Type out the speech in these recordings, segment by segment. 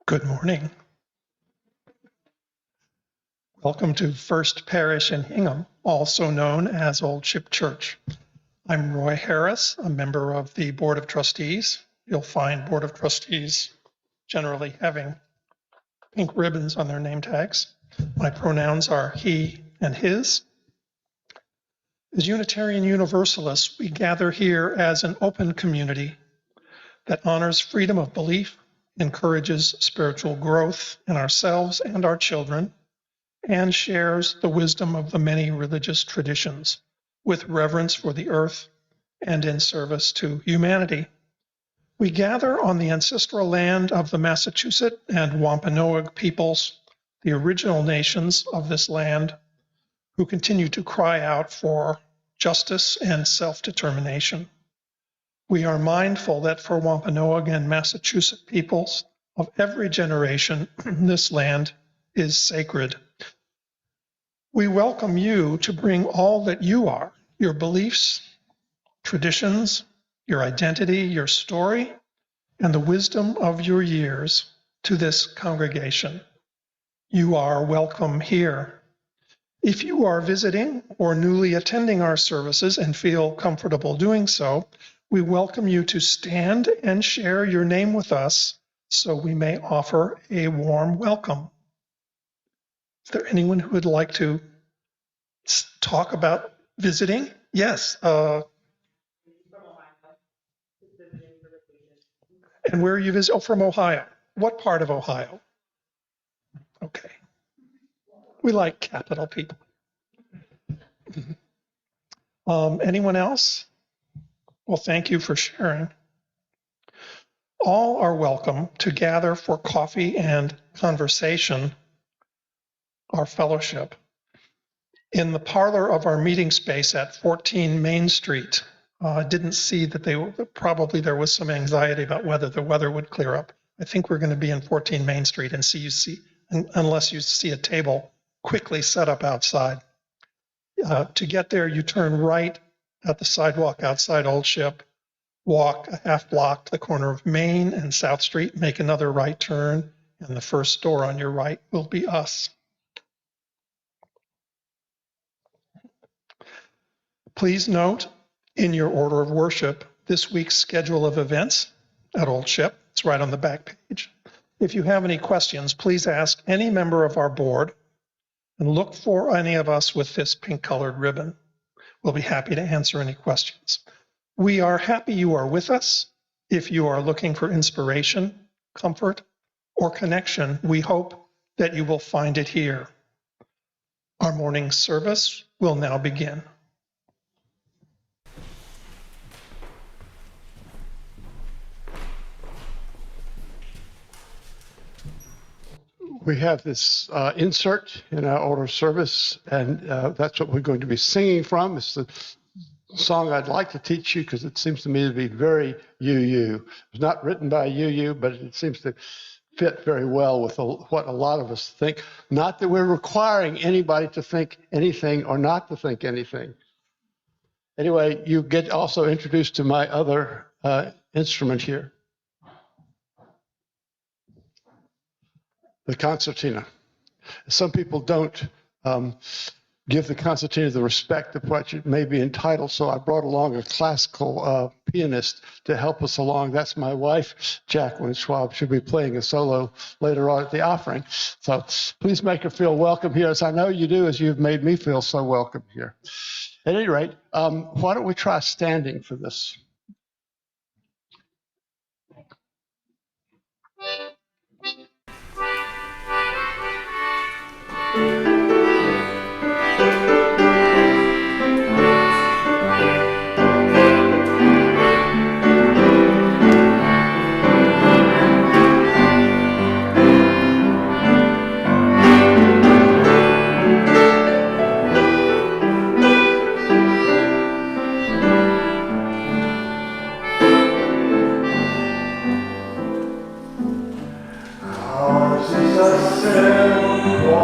Good morning. Welcome to First Parish in Hingham, also known as Old Ship Church. I'm Roy Harris, a member of the Board of Trustees. You'll find Board of Trustees generally having pink ribbons on their name tags. My pronouns are he and his. As Unitarian Universalists, we gather here as an open community that honors freedom of belief, encourages spiritual growth in ourselves and our children, and shares the wisdom of the many religious traditions with reverence for the earth and in service to humanity. We gather on the ancestral land of the Massachusetts and Wampanoag peoples, the original nations of this land, who continue to cry out for justice and self-determination. We are mindful that for Wampanoag and Massachusetts peoples of every generation, this land is sacred. We welcome you to bring all that you are, your beliefs, traditions, your identity, your story, and the wisdom of your years to this congregation. You are welcome here. If you are visiting or newly attending our services and feel comfortable doing so, we welcome you to stand and share your name with us so we may offer a warm welcome. Is there anyone who would like to talk about visiting? Yes. And where are you visiting? Oh, from Ohio. What part of Ohio? Okay. We like capital people. Anyone else? Well, thank you for sharing. All are welcome to gather for coffee and conversation, our fellowship, in the parlor of our meeting space at 14 Main Street. I didn't see that probably there was some anxiety about whether the weather would clear up. I think we're going to be in 14 Main Street and unless you see a table quickly set up outside. To get there, you turn right at the sidewalk outside Old Ship, walk a half block to the corner of Main and South Street, make another right turn, and the first door on your right will be us. Please note in your order of worship this week's schedule of events at Old Ship. It's right on the back page. If you have any questions, please ask any member of our board and look for any of us with this pink colored ribbon. We'll be happy to answer any questions. We are happy you are with us. If you are looking for inspiration, comfort, or connection, we hope that you will find it here. Our morning service will now begin. We have this insert in our order of service, and that's what we're going to be singing from. It's the song I'd like to teach you because it seems to me to be very UU. It was not written by UU, but it seems to fit very well with what a lot of us think. Not that we're requiring anybody to think anything or not to think anything. Anyway, you get also introduced to my other instrument here. The concertina. Some people don't give the concertina the respect of what it may be entitled, so I brought along a classical pianist to help us along. That's my wife, Jacqueline Schwab. She'll be playing a solo later on at the offering. So please make her feel welcome here, as I know you do, as you've made me feel so welcome here. At any rate, why don't we try standing for this? Ours is a simple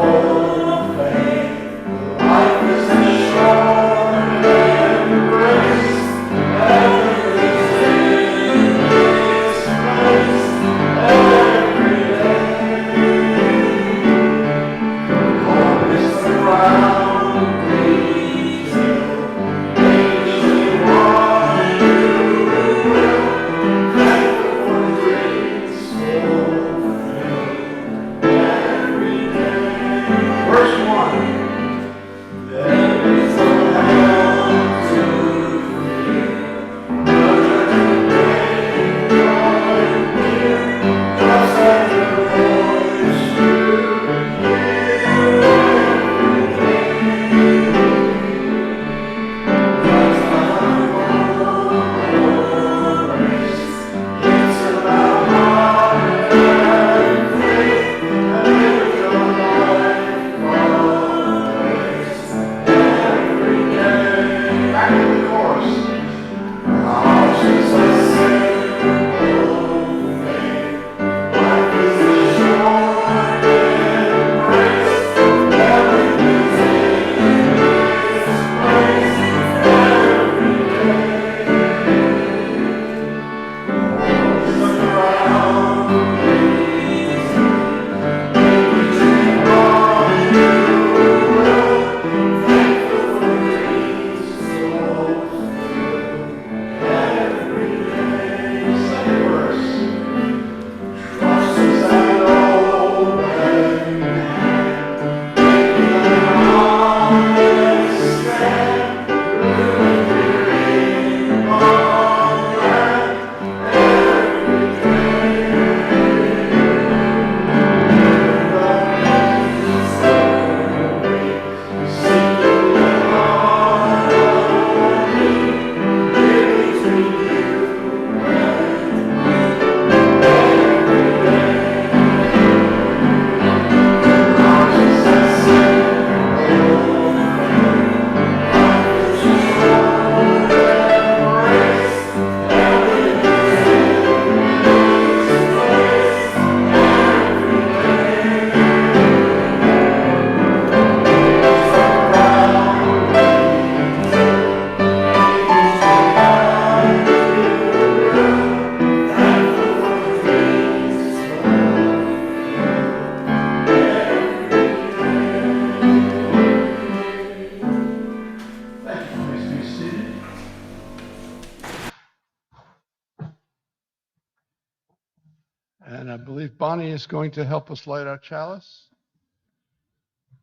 And I believe Bonnie is going to help us light our chalice.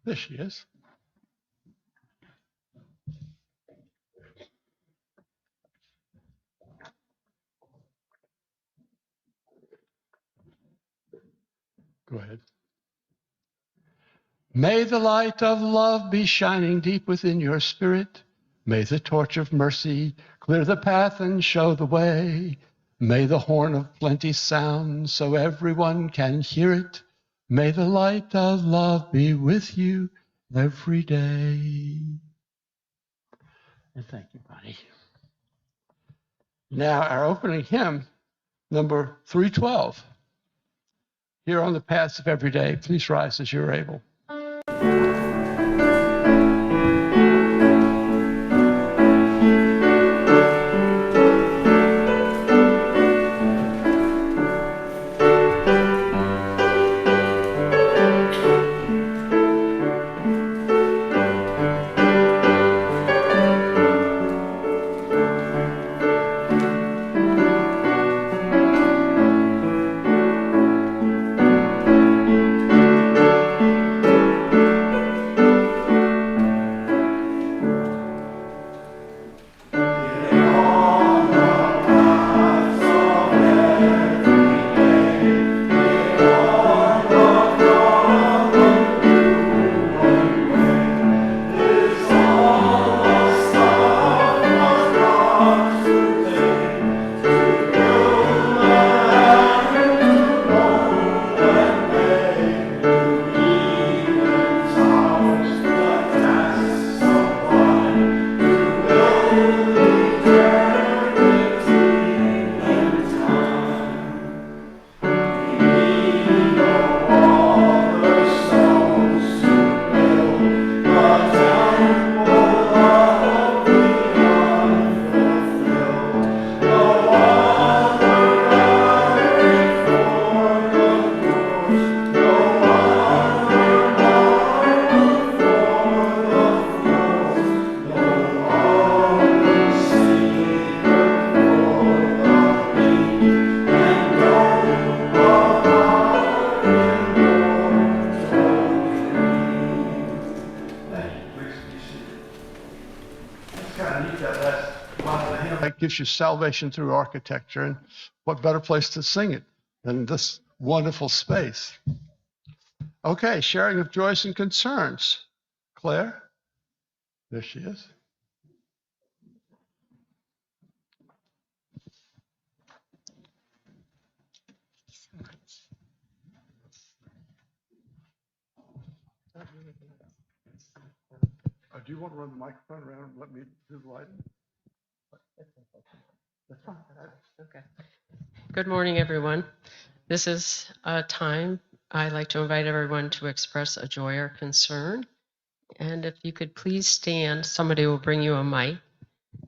There she is. Go ahead. May the light of love be shining deep within your spirit. May the torch of mercy clear the path and show the way. May the horn of plenty sound so everyone can hear it. May the light of love be with you every day. And thank you, Bonnie. Now, our opening hymn, number 312. Here on the paths of every day, please rise as you're able. kind of neat, that last line of the hymn. That gives you salvation through architecture, and what better place to sing it than this wonderful space? Okay, sharing of joys and concerns. Claire? There she is. Do you want to run the microphone around and let me do the lighting? That's fine. Okay. Good morning, everyone. This is a time I'd like to invite everyone to express a joy or concern. And if you could please stand, somebody will bring you a mic.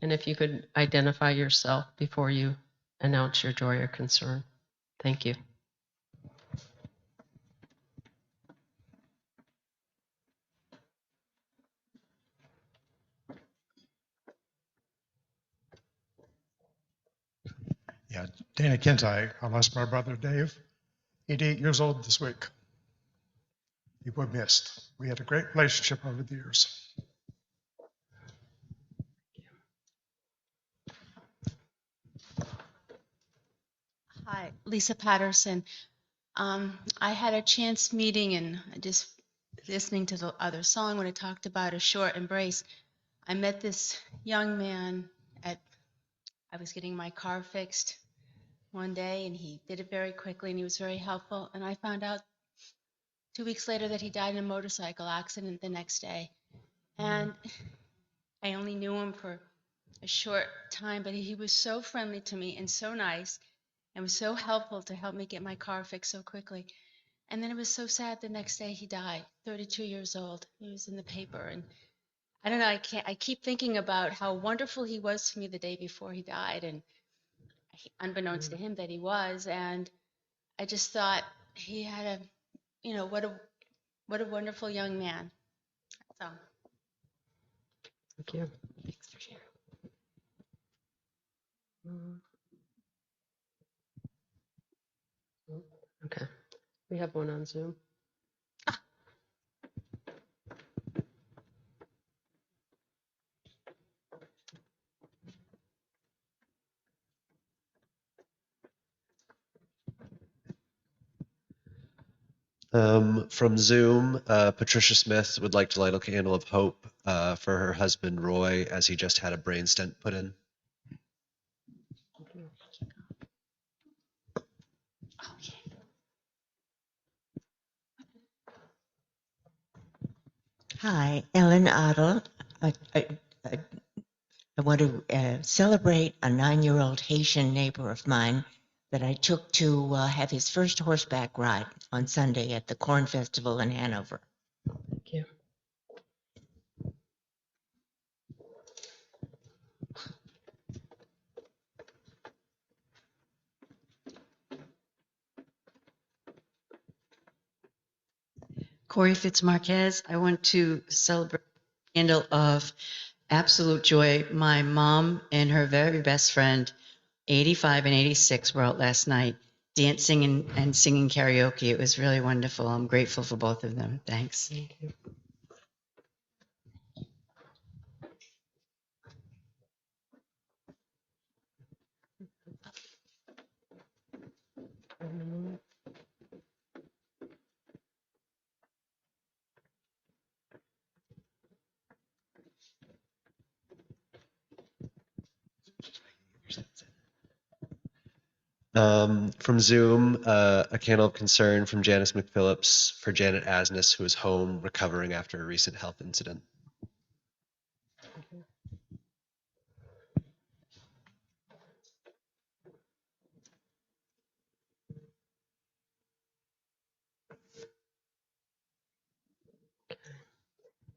And if you could identify yourself before you announce your joy or concern. Thank you. Yeah, Dana Kintai. I lost my brother Dave, 88 years old this week. He was missed. We had a great relationship over the years. Hi, Lisa Patterson. I had a chance meeting and just listening to the other song when it talked about a short embrace. I met this young man I was getting my car fixed one day and he did it very quickly and he was very helpful. And I found out 2 weeks later that he died in a motorcycle accident the next day. And I only knew him for a short time, but he was so friendly to me and so nice and was so helpful to help me get my car fixed so quickly. And then it was so sad the next day he died, 32 years old. He was in the paper. And I don't know, I keep thinking about how wonderful he was to me the day before he died. And unbeknownst to him that he was. And I just thought he had what a wonderful young man. So. Thank you. Thanks for sharing. Okay. We have one on Zoom. From Zoom, Patricia Smith would like to light a candle of hope for her husband Roy as he just had a brain stent put in. Hi, Ellen Otto. I want to celebrate a 9-year-old Haitian neighbor of mine that I took to have his first horseback ride on Sunday at the Corn Festival in Hanover. Thank you. Corey Fitzmarquez. I want to celebrate the candle of absolute joy. My mom and her very best friend, 85 and 86, were out last night dancing and singing karaoke. It was really wonderful. I'm grateful for both of them. Thanks. Thank you. From Zoom, a candle of concern from Janice McPhillips for Janet Asness, who is home recovering after a recent health incident.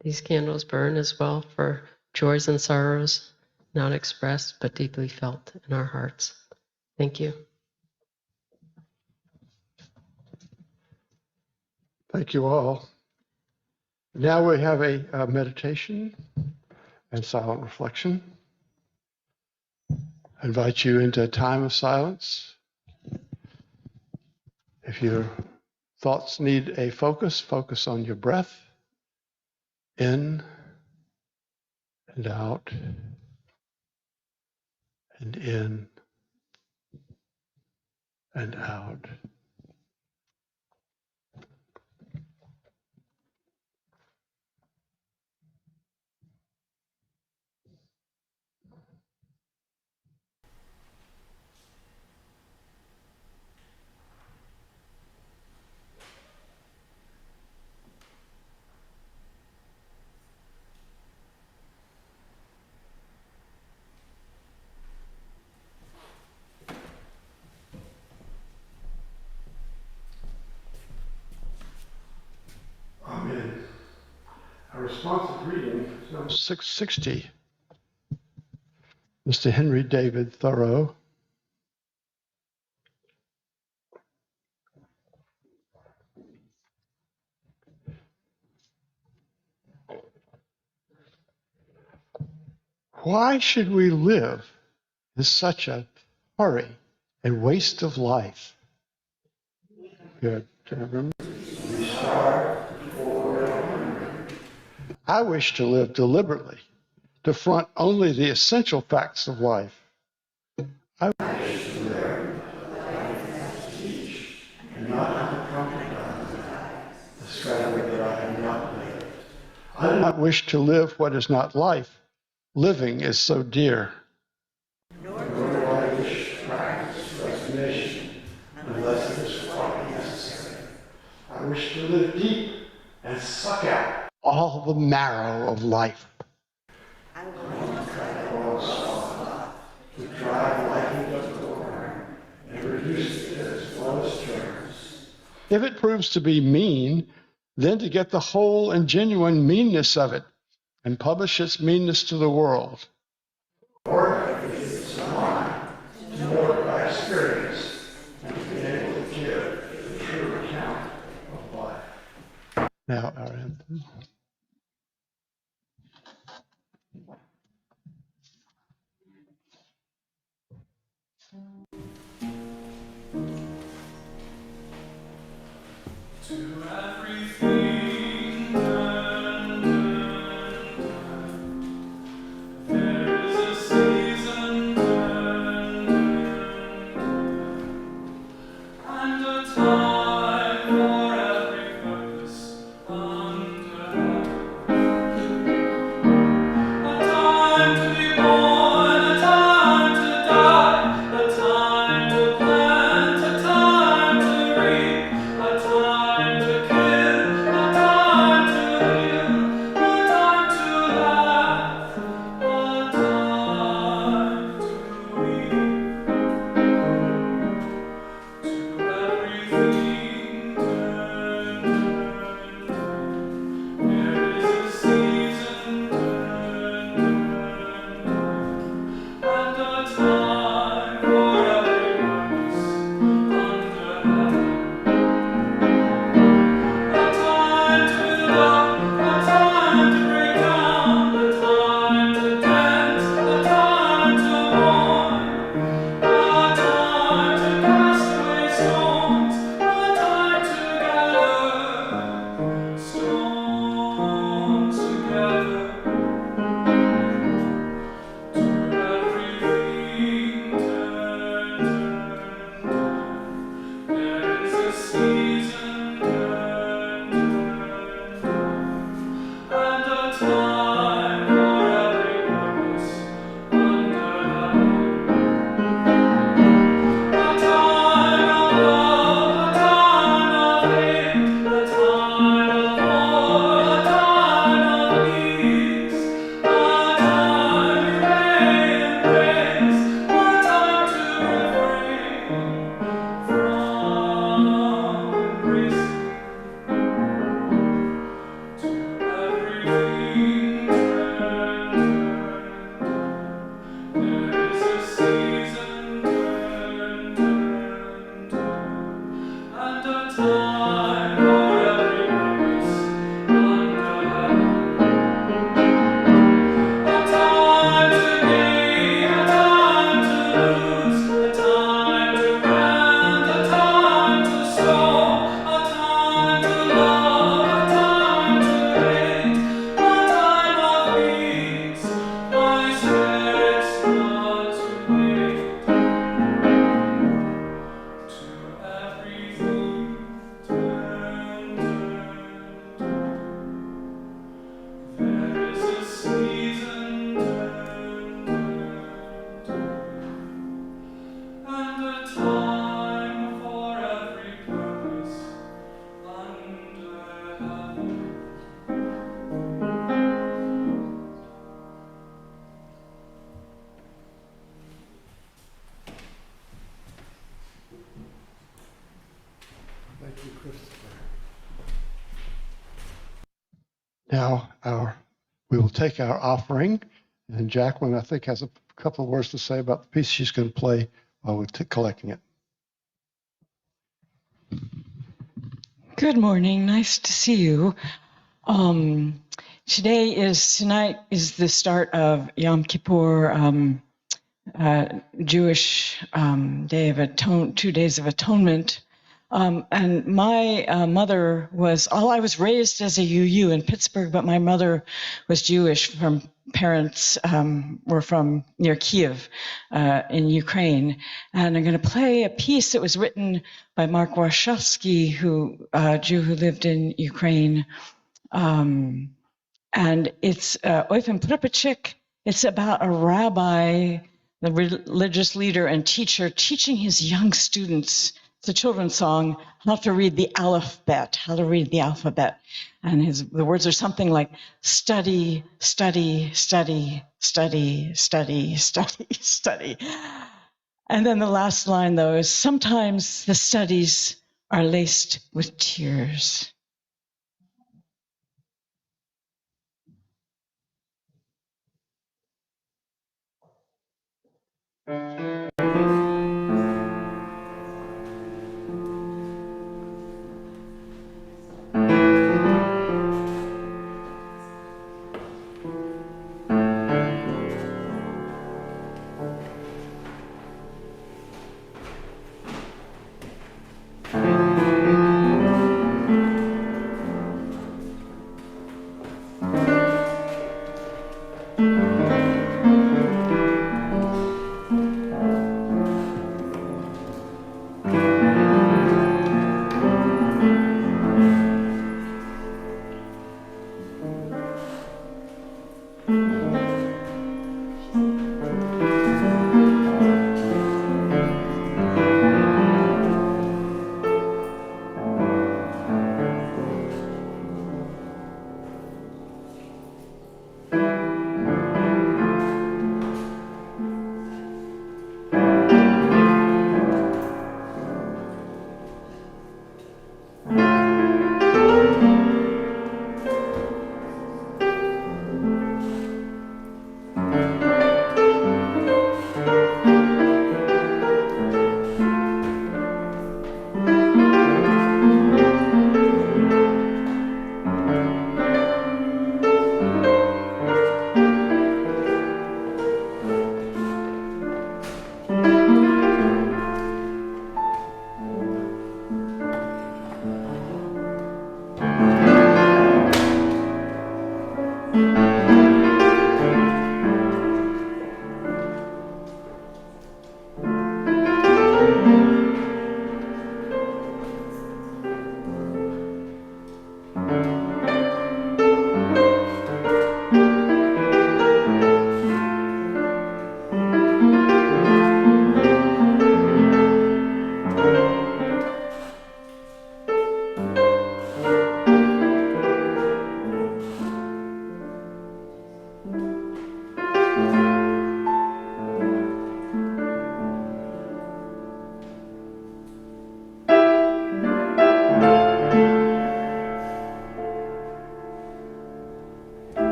These candles burn as well for joys and sorrows, not expressed but deeply felt in our hearts. Thank you. Thank you all. Now we have a meditation and silent reflection. I invite you into a time of silence. If your thoughts need a focus, focus on your breath, in and out. and in and out. Amen. Our responsive reading is number 660. Mr. Henry David Thoreau. Why should we live in such a hurry and waste of life? Good. I wish to live deliberately, to front only the essential facts of life. I wish to live and not to discover that I have not lived. I do not wish to live what is not life. Living is so dear. Nor do I wish to practice resignation unless it is quite necessary. I wish to live deep and suck out all the marrow of life. I want to drive life into the corner and reduce it to its lowest terms. If it proves to be mean, then to get the whole and genuine meanness of it and publish its meanness to the world. Or if it's mine, to know it by experience and to be able to give the true account of life. Now, our anthem. To everything there is a season and a time for every purpose under a time to be born, a time to die, a time to plant, a time to reap, a time to kill. now we will take our offering, and Jacqueline, I think, has a couple of words to say about the piece she's going to play while we're collecting it. Good morning. Nice to see you. Tonight is the start of Yom Kippur, Jewish Day of 2 days of Atonement. And my mother I was raised as a UU in Pittsburgh, but my mother was Jewish. From parents were from near Kiev in Ukraine. And I'm going to play a piece that was written by Mark Warshawski, a Jew who lived in Ukraine. And it's Oifim Pripachik. It's about a rabbi, the religious leader and teacher, teaching his young students, it's a children's song, how to read the alphabet. And the words are something like study, study, study, study, study, study, study. And then the last line, though, is sometimes the studies are laced with tears.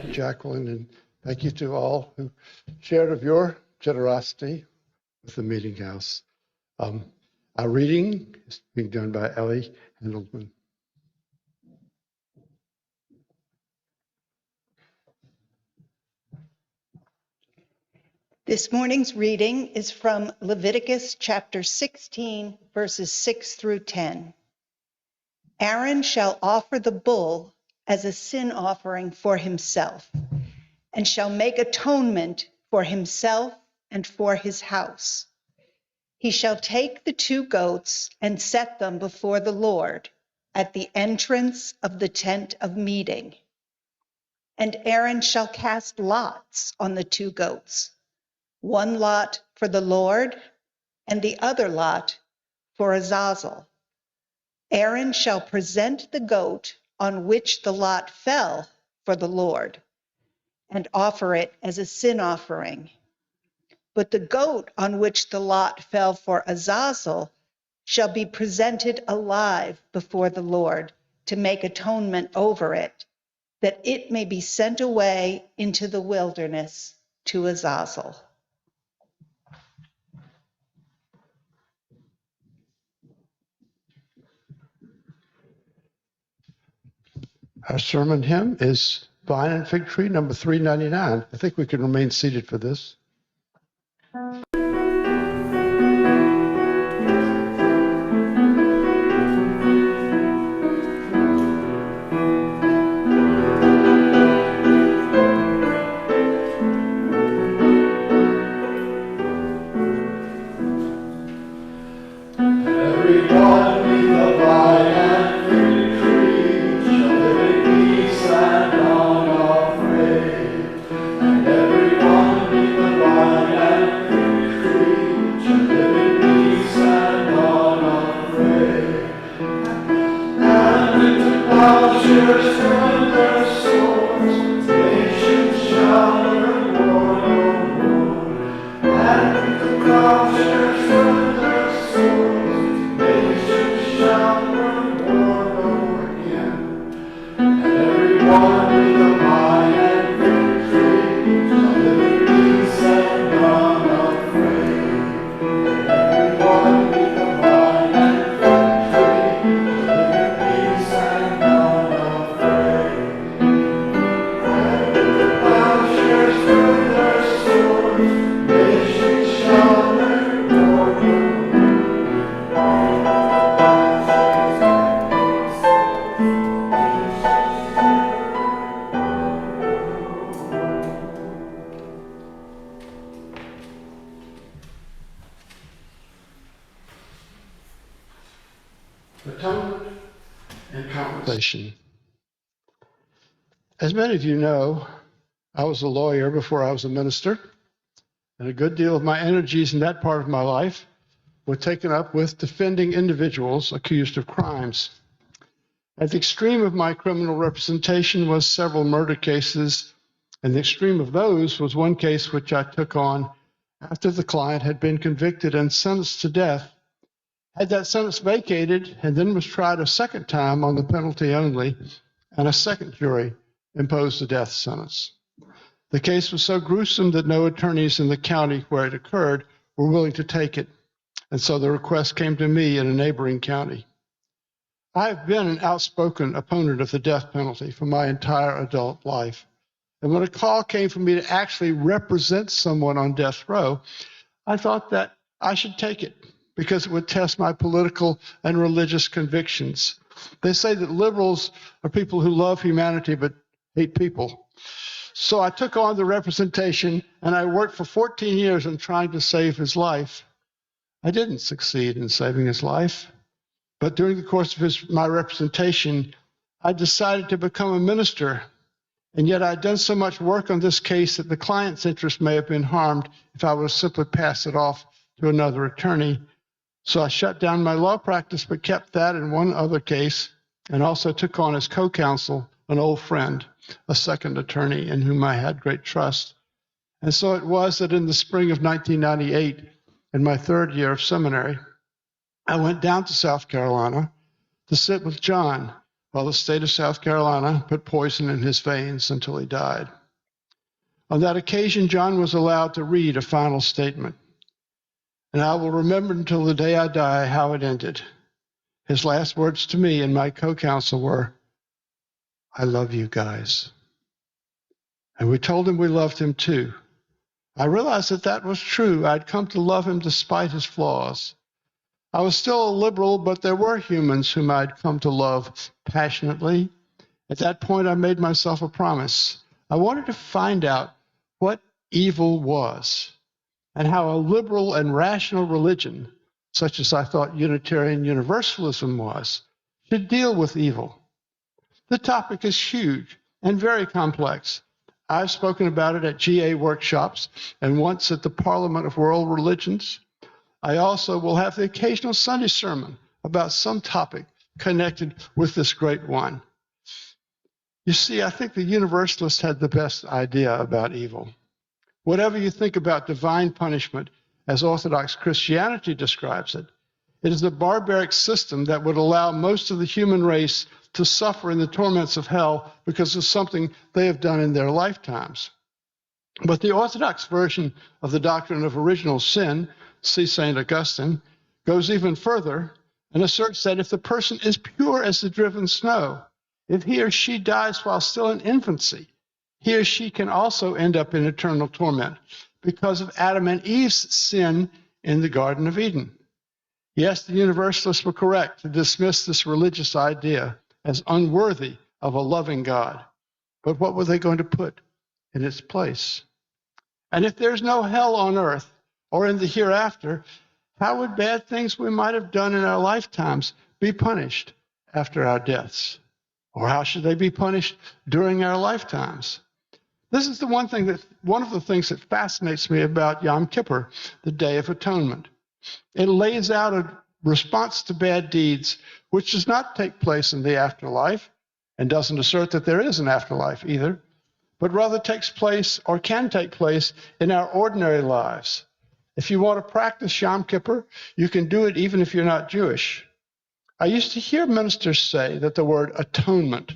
Thank you, Jacqueline, and thank you to all who shared of your generosity with the Meeting House. Our reading is being done by Ellie Handelman. This morning's reading is from Leviticus chapter 16, verses 6 through 10. Aaron shall offer the bull as a sin offering for himself, and shall make atonement for himself and for his house. He shall take the 2 goats and set them before the Lord at the entrance of the tent of meeting. And Aaron shall cast lots on the 2 goats. 1 lot for the Lord, and the other lot for Azazel. Aaron shall present the goat on which the lot fell for the Lord, and offer it as a sin offering. But the goat on which the lot fell for Azazel shall be presented alive before the Lord to make atonement over it, that it may be sent away into the wilderness to Azazel. Our sermon hymn is Vine and Fig Tree, number 399. I think we can remain seated for this. Atonement and compensation. As many of you know, I was a lawyer before I was a minister, and a good deal of my energies in that part of my life were taken up with defending individuals accused of crimes. At the extreme of my criminal representation was several murder cases, and the extreme of those was one case which I took on after the client had been convicted and sentenced to death, had that sentence vacated, and then was tried a second time on the penalty only, and a second jury imposed the death sentence. The case was so gruesome that no attorneys in the county where it occurred were willing to take it, and so the request came to me in a neighboring county. I have been an outspoken opponent of the death penalty for my entire adult life, and when a call came for me to actually represent someone on death row, I thought that I should take it, because it would test my political and religious convictions. They say that liberals are people who love humanity but hate people. So I took on the representation, and I worked for 14 years in trying to save his life. I didn't succeed in saving his life, but during the course of my representation, I decided to become a minister, and yet I'd done so much work on this case that the client's interest may have been harmed if I would have simply passed it off to another attorney. So I shut down my law practice, but kept that in one other case, and also took on as co-counsel an old friend, a second attorney in whom I had great trust. And so it was that in the spring of 1998, in my third year of seminary, I went down to South Carolina to sit with John, while the state of South Carolina put poison in his veins until he died. On that occasion, John was allowed to read a final statement. And I will remember until the day I die how it ended. His last words to me and my co-counsel were, "I love you guys." And we told him we loved him too. I realized that that was true. I'd come to love him despite his flaws. I was still a liberal, but there were humans whom I'd come to love passionately. At that point, I made myself a promise. I wanted to find out what evil was and how a liberal and rational religion, such as I thought Unitarian Universalism was, should deal with evil. The topic is huge and very complex. I've spoken about it at GA workshops and once at the Parliament of World Religions. I also will have the occasional Sunday sermon about some topic connected with this great one. You see, I think the Universalists had the best idea about evil. Whatever you think about divine punishment, as Orthodox Christianity describes it, it is a barbaric system that would allow most of the human race to suffer in the torments of hell because of something they have done in their lifetimes. But the Orthodox version of the doctrine of original sin, see St. Augustine, goes even further and asserts that if the person is pure as the driven snow, if he or she dies while still in infancy, he or she can also end up in eternal torment because of Adam and Eve's sin in the Garden of Eden. Yes, the Universalists were correct to dismiss this religious idea as unworthy of a loving God. But what were they going to put in its place? And if there's no hell on earth or in the hereafter, how would bad things we might have done in our lifetimes be punished after our deaths? Or how should they be punished during our lifetimes? This is one of the things that fascinates me about Yom Kippur, the Day of Atonement. It lays out a response to bad deeds, which does not take place in the afterlife, and doesn't assert that there is an afterlife either, but rather takes place or can take place in our ordinary lives. If you want to practice Yom Kippur, you can do it even if you're not Jewish. I used to hear ministers say that the word atonement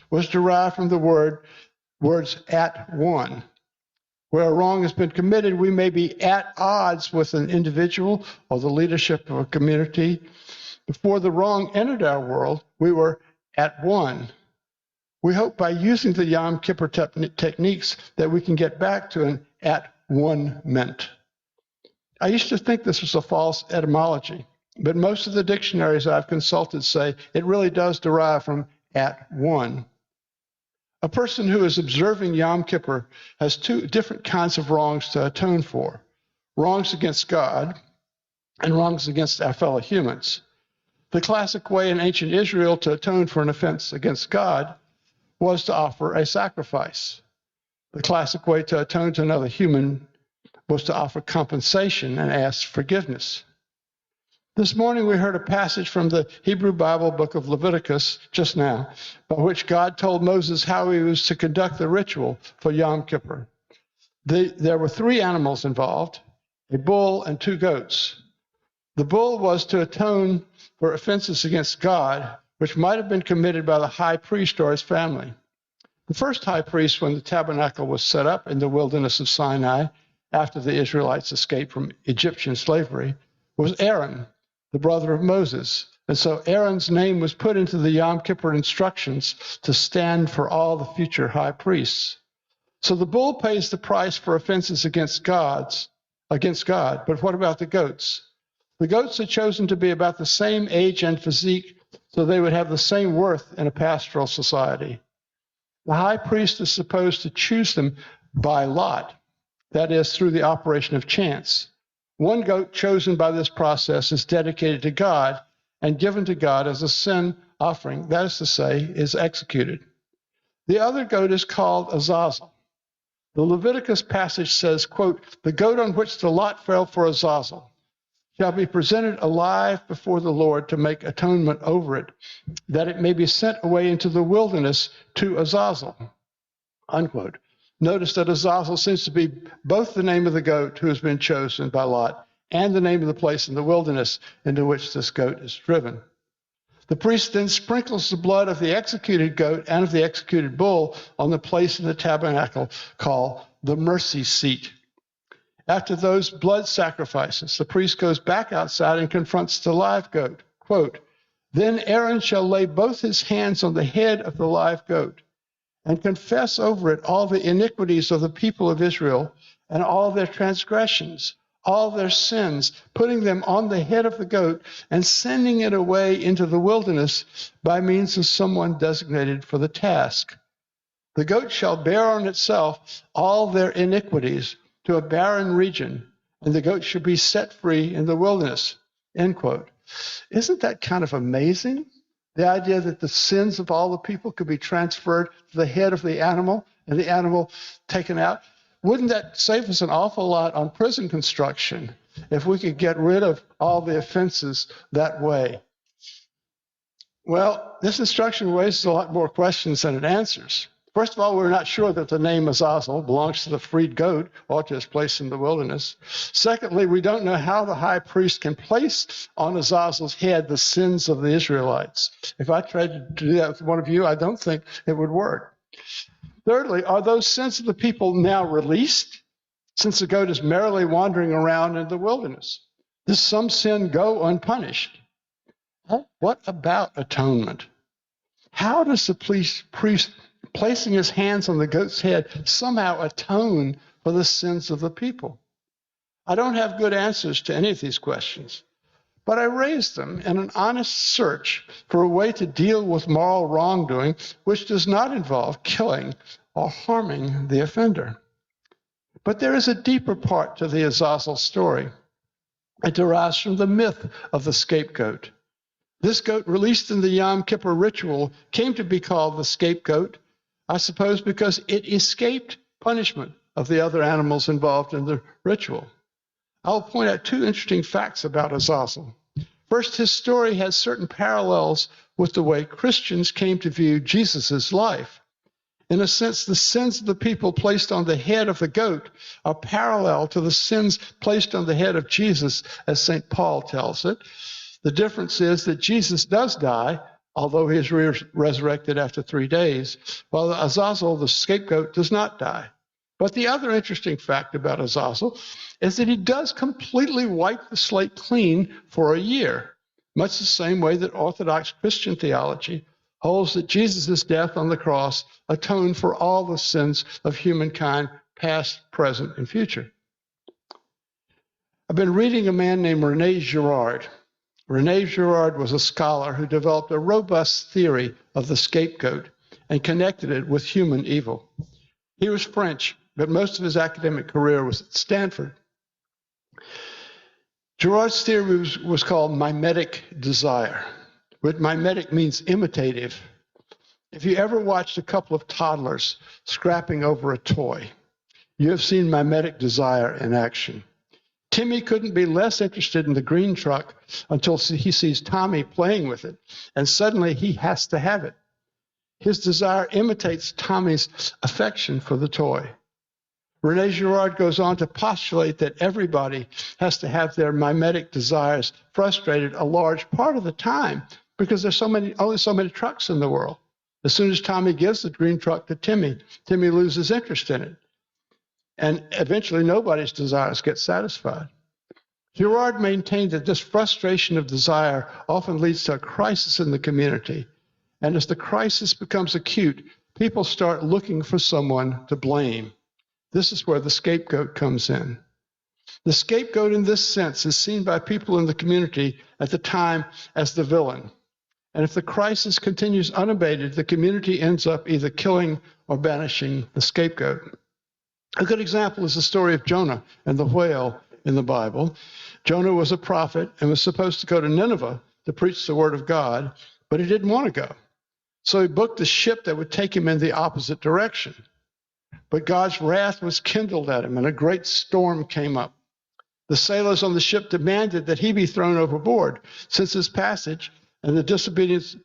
was derived from the words at one. Where a wrong has been committed, we may be at odds with an individual or the leadership of a community. Before the wrong entered our world, we were at one. We hope by using the Yom Kippur techniques that we can get back to an at one-ment. I used to think this was a false etymology, but most of the dictionaries I've consulted say it really does derive from at one. A person who is observing Yom Kippur has two different kinds of wrongs to atone for: wrongs against God and wrongs against our fellow humans. The classic way in ancient Israel to atone for an offense against God was to offer a sacrifice. The classic way to atone to another human was to offer compensation and ask forgiveness. This morning we heard a passage from the Hebrew Bible book of Leviticus just now, by which God told Moses how he was to conduct the ritual for Yom Kippur. There were 3 animals involved, a bull and 2 goats. The bull was to atone for offenses against God, which might have been committed by the high priest or his family. The first high priest, when the tabernacle was set up in the wilderness of Sinai, after the Israelites escaped from Egyptian slavery, was Aaron, the brother of Moses. And so Aaron's name was put into the Yom Kippur instructions to stand for all the future high priests. So the bull pays the price for offenses against God, but what about the goats? The goats are chosen to be about the same age and physique, so they would have the same worth in a pastoral society. The high priest is supposed to choose them by lot, that is, through the operation of chance. One goat chosen by this process is dedicated to God and given to God as a sin offering, that is to say, is executed. The other goat is called Azazel. The Leviticus passage says, quote, "The goat on which the lot fell for Azazel shall be presented alive before the Lord to make atonement over it, that it may be sent away into the wilderness to Azazel," unquote. Notice that Azazel seems to be both the name of the goat who has been chosen by lot and the name of the place in the wilderness into which this goat is driven. The priest then sprinkles the blood of the executed goat and of the executed bull on the place in the tabernacle called the mercy seat. After those blood sacrifices, the priest goes back outside and confronts the live goat. Quote, "Then Aaron shall lay both his hands on the head of the live goat and confess over it all the iniquities of the people of Israel and all their transgressions, all their sins, putting them on the head of the goat and sending it away into the wilderness by means of someone designated for the task. The goat shall bear on itself all their iniquities to a barren region, and the goat shall be set free in the wilderness." End quote. Isn't that kind of amazing? The idea that the sins of all the people could be transferred to the head of the animal and the animal taken out. Wouldn't that save us an awful lot on prison construction if we could get rid of all the offenses that way? Well, this instruction raises a lot more questions than it answers. First of all, we're not sure that the name Azazel belongs to the freed goat or to his place in the wilderness. Secondly, we don't know how the high priest can place on Azazel's head the sins of the Israelites. If I tried to do that with one of you, I don't think it would work. Thirdly, are those sins of the people now released, since the goat is merrily wandering around in the wilderness? Does some sin go unpunished? What about atonement? How does the priest placing his hands on the goat's head somehow atone for the sins of the people? I don't have good answers to any of these questions, but I raised them in an honest search for a way to deal with moral wrongdoing which does not involve killing or harming the offender. But there is a deeper part to the Azazel story. It derives from the myth of the scapegoat. This goat, released in the Yom Kippur ritual, came to be called the scapegoat, I suppose because it escaped punishment of the other animals involved in the ritual. I'll point out two interesting facts about Azazel. First, his story has certain parallels with the way Christians came to view Jesus' life. In a sense, the sins of the people placed on the head of the goat are parallel to the sins placed on the head of Jesus, as St. Paul tells it. The difference is that Jesus does die, although he is resurrected after 3 days, while Azazel, the scapegoat, does not die. But the other interesting fact about Azazel is that he does completely wipe the slate clean for a year, much the same way that Orthodox Christian theology holds that Jesus' death on the cross atoned for all the sins of humankind, past, present, and future. I've been reading a man named René Girard. René Girard was a scholar who developed a robust theory of the scapegoat and connected it with human evil. He was French, but most of his academic career was at Stanford. Girard's theory was called mimetic desire. What mimetic means imitative. If you ever watched a couple of toddlers scrapping over a toy, you have seen mimetic desire in action. Timmy couldn't be less interested in the green truck until he sees Tommy playing with it, and suddenly he has to have it. His desire imitates Tommy's affection for the toy. René Girard goes on to postulate that everybody has to have their mimetic desires frustrated a large part of the time because there's only so many trucks in the world. As soon as Tommy gives the green truck to Timmy, Timmy loses interest in it. And eventually nobody's desires get satisfied. Girard maintained that this frustration of desire often leads to a crisis in the community. And as the crisis becomes acute, people start looking for someone to blame. This is where the scapegoat comes in. The scapegoat in this sense is seen by people in the community at the time as the villain. And if the crisis continues unabated, the community ends up either killing or banishing the scapegoat. A good example is the story of Jonah and the whale in the Bible. Jonah was a prophet and was supposed to go to Nineveh to preach the word of God, but he didn't want to go. So he booked a ship that would take him in the opposite direction. But God's wrath was kindled at him, and a great storm came up. The sailors on the ship demanded that he be thrown overboard, since his passage and the disobedience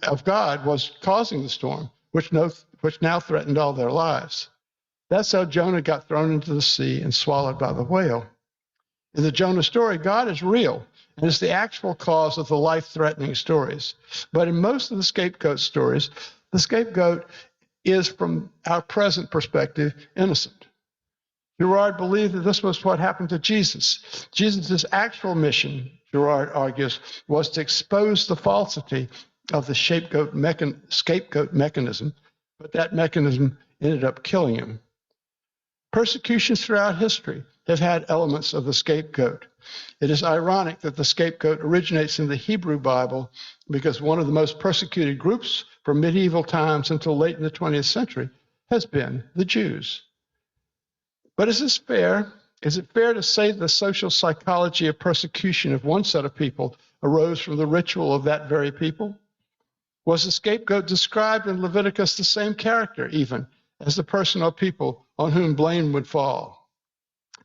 of God was causing the storm, which now threatened all their lives. That's how Jonah got thrown into the sea and swallowed by the whale. In the Jonah story, God is real, and is the actual cause of the life-threatening stories. But in most of the scapegoat stories, the scapegoat is, from our present perspective, innocent. Girard believed that this was what happened to Jesus. Jesus' actual mission, Girard argues, was to expose the falsity of the scapegoat mechanism, but that mechanism ended up killing him. Persecutions throughout history have had elements of the scapegoat. It is ironic that the scapegoat originates in the Hebrew Bible because one of the most persecuted groups from medieval times until late in the 20th century has been the Jews. But is this fair? Is it fair to say the social psychology of persecution of one set of people arose from the ritual of that very people? Was the scapegoat described in Leviticus the same character, even, as the person or people on whom blame would fall?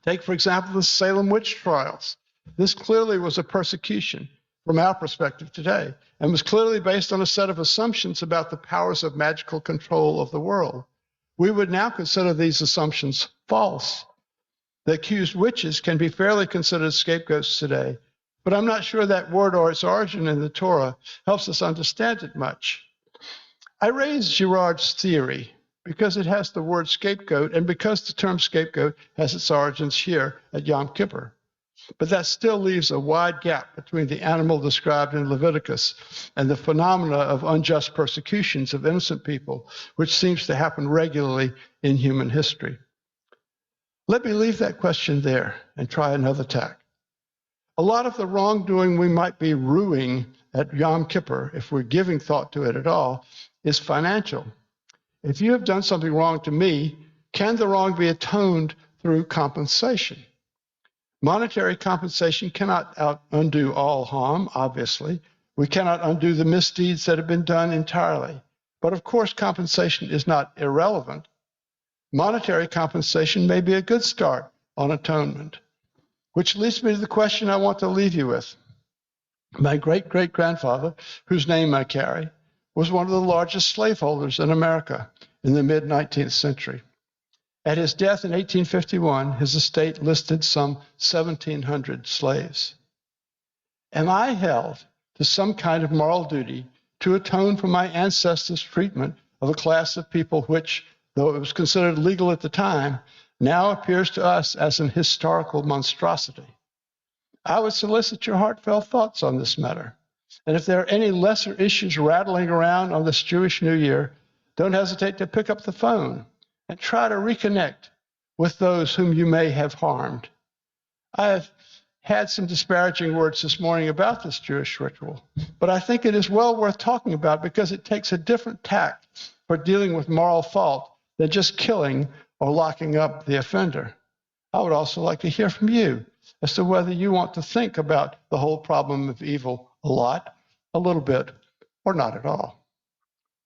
Take, for example, the Salem witch trials. This clearly was a persecution from our perspective today, and was clearly based on a set of assumptions about the powers of magical control of the world. We would now consider these assumptions false. The accused witches can be fairly considered scapegoats today, but I'm not sure that word or its origin in the Torah helps us understand it much. I raise Girard's theory because it has the word scapegoat and because the term scapegoat has its origins here at Yom Kippur. But that still leaves a wide gap between the animal described in Leviticus and the phenomena of unjust persecutions of innocent people, which seems to happen regularly in human history. Let me leave that question there and try another tack. A lot of the wrongdoing we might be ruing at Yom Kippur, if we're giving thought to it at all, is financial. If you have done something wrong to me, can the wrong be atoned through compensation? Monetary compensation cannot undo all harm, obviously. We cannot undo the misdeeds that have been done entirely. But of course, compensation is not irrelevant. Monetary compensation may be a good start on atonement, which leads me to the question I want to leave you with. My great-great-grandfather, whose name I carry, was one of the largest slaveholders in America in the mid-19th century. At his death in 1851, his estate listed some 1,700 slaves. Am I held to some kind of moral duty to atone for my ancestors' treatment of a class of people which, though it was considered legal at the time, now appears to us as an historical monstrosity? I would solicit your heartfelt thoughts on this matter. And if there are any lesser issues rattling around on this Jewish New Year, don't hesitate to pick up the phone and try to reconnect with those whom you may have harmed. I have had some disparaging words this morning about this Jewish ritual, but I think it is well worth talking about because it takes a different tack for dealing with moral fault than just killing or locking up the offender. I would also like to hear from you as to whether you want to think about the whole problem of evil a lot, a little bit, or not at all.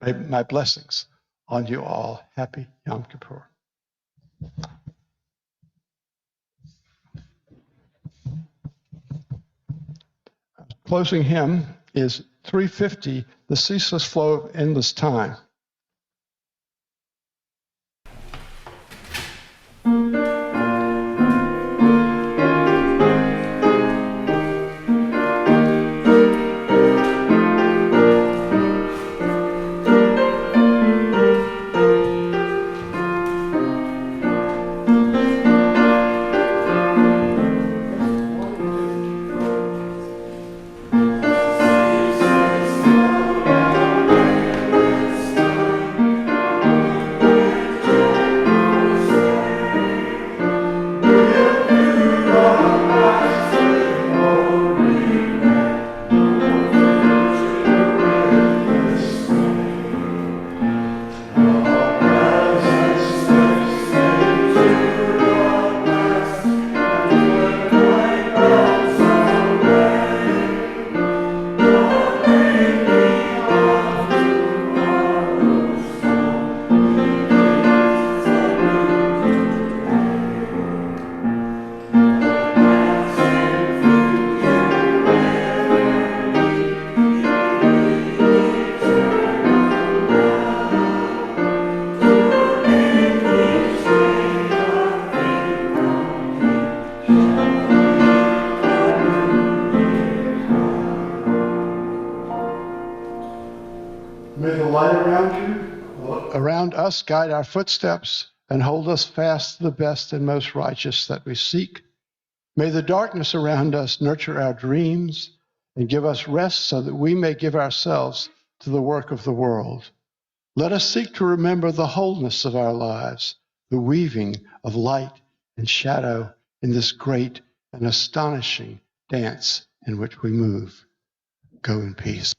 My blessings on you all. Happy Yom Kippur. Closing hymn is 350, The Ceaseless Flow of Endless Time. Ceaseless flow of endless May the light around us guide our footsteps and hold us fast to the best and most righteous that we seek. May the darkness around us nurture our dreams and give us rest so that we may give ourselves to the work of the world. Let us seek to remember the wholeness of our lives, the weaving of light and shadow in this great and astonishing dance in which we move. Go in peace.